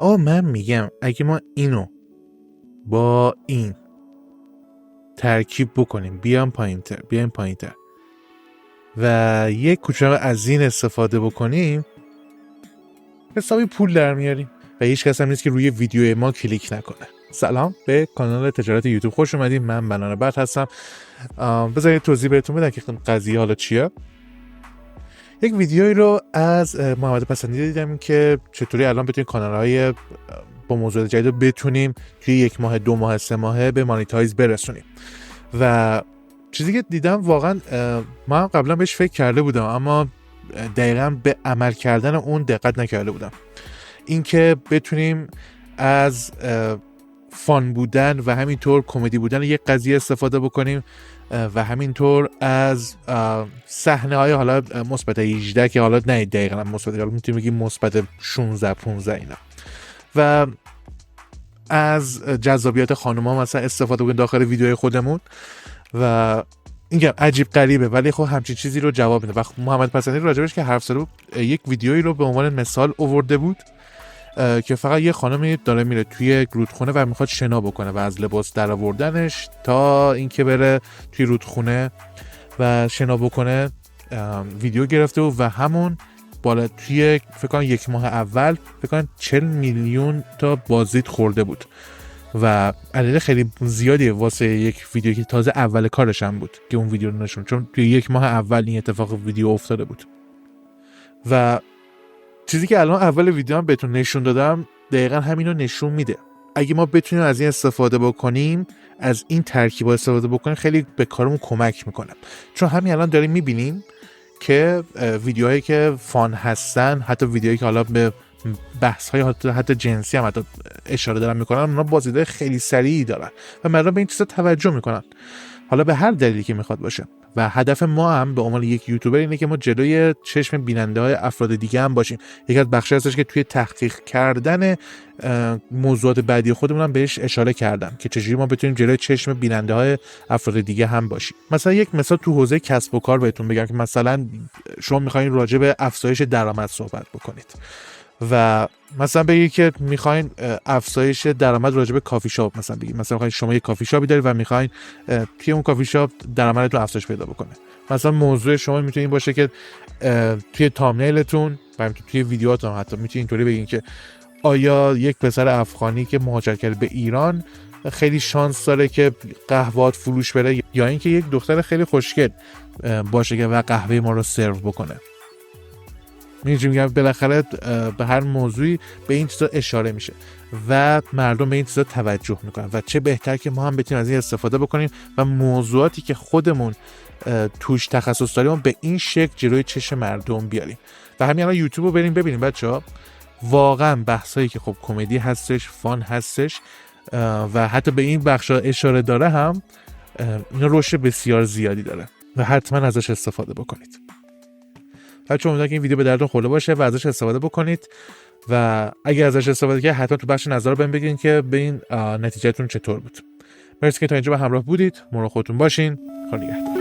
من میگم اگه ما اینو با این ترکیب بکنیم بیایم پایینتر و یک کوچه از این استفاده بکنیم حسابی پول در میاریم و هیچ کس هم نیست که روی ویدیو ما کلیک نکنه. سلام به کانال تجارت یوتیوب خوش اومدید. من بنان برد هستم. بذارید توضیح بهتون بدم که قضیه حالا چیه. یک ویدیویی رو از محمد پسندی دیدم که چطوری الان بتونیم کانال‌های با موضوع جدید رو بتونیم توی 1 ماه 2 ماه 3 ماه به مانیتایز برسونیم و چیزی که دیدم واقعا من قبلا بهش فکر کرده بودم اما دقیقا به عمل کردن اون دقت نکرده بودم. اینکه بتونیم از فان بودن و همینطور کمدی بودن یک قضیه استفاده بکنیم و همینطور از صحنه های حالا مثبت 18 که حالا نه دقیقاً مثبت، حالا میتونیم بگیم مثبت 16 15 اینا، و از جذابیت خانوما مثلا استفاده بکنیم داخل ویدیوهای خودمون و اینکه عجیب غریبه ولی خب همچین چیزی رو جواب میده. و محمد پسندی راجبش که حرف زده یک ویدیویی رو به عنوان مثال آورده بود که فقط یه خانمی داره میره توی رودخونه و میخواد شنا بکنه و از لباس در آوردنش تا اینکه بره توی رودخونه و شنا بکنه ویدیو گرفته و همون بالا توی فکر کنم 1 ماه اول فکر کنم 40 میلیون تا بازدید خورده بود و عدد خیلی زیادیه واسه یک ویدیو که تازه اول کارش هم بود که اون ویدیو رو نشون، چون توی 1 ماه اول این اتفاق ویدیو افتاده بود. و چیزی که الان اول ویدیو هم بهتون نشون دادم دقیقا همین رو نشون میده. اگه ما بتونیم از این استفاده بکنیم، از این ترکیب استفاده بکنیم، خیلی به کارمون کمک میکنه. چون همین الان داریم میبینیم که ویدیوهایی که فان هستن، حتی ویدیوهایی که حالا به بحث های حتی جنسی هم حتی اشاره دارن میکنن، اونا بازدید خیلی سریعی دارن و مردم به این چیزا توجه میکنن، حالا به هر دلیلی که میخواد باشه. و هدف ما هم به عنوان یک یوتیوبر اینه که ما جلوی چشم بیننده های افراد دیگه هم باشیم. یکی از بخشی هستش که توی تحقیق کردن موضوعات بعدی خودمون هم بهش اشاره کردم که چجوری ما بتونیم جلوی چشم بیننده های افراد دیگه هم باشیم. مثلا یک مثال تو حوزه کسب و کار بهتون بگم که مثلا شما میخواین راجع به افزایش درآمد صحبت بکنید و مثلا بگید که میخواین افزایش درآمد راجع به کافی شاپ، مثلا بگید مثلا میخواین شما یه کافی شاپی دارید و میخواین توی اون کافی شاپ درآمدتون افزایش پیدا بکنه. مثلا موضوع شما میتونه این باشه که توی تامنیلتون و توی ویدیوهاتون حتی میتونید اینطوری بگین که آیا یک پسر افغانی که مهاجرت کرده به ایران خیلی شانس داره که قهوه‌ات فروش بره، یا اینکه یک دختر خیلی خوشگل باشه که و قهوه ما رو سرو بکنه. میگم بالاخره به هر موضوعی به این چیزا اشاره میشه و مردم به این چیزا توجه میکنن و چه بهتر که ما هم بتونیم از این استفاده بکنیم و موضوعاتی که خودمون توش تخصص داریم به این شکل جلوی چشم مردم بیاریم. و همین الان یوتیوب رو بریم ببینیم بچه‌ها، واقعا بحثایی که خب کمدی هستش، فان هستش و حتی به این بخشا اشاره داره هم اینا رشد بسیار زیادی داره و حتما ازش استفاده بکنید. بچه‌ها امیدوارم که این ویدیو به دردتون خورده باشه و ازش استفاده بکنید و اگه ازش استفاده کردید حتما تو بخش نظر بهم بگین که به این نتیجهتون چطور بود. مرسی که تا اینجا با همراه بودید. مراقب خودتون باشین. خدا نگهدار.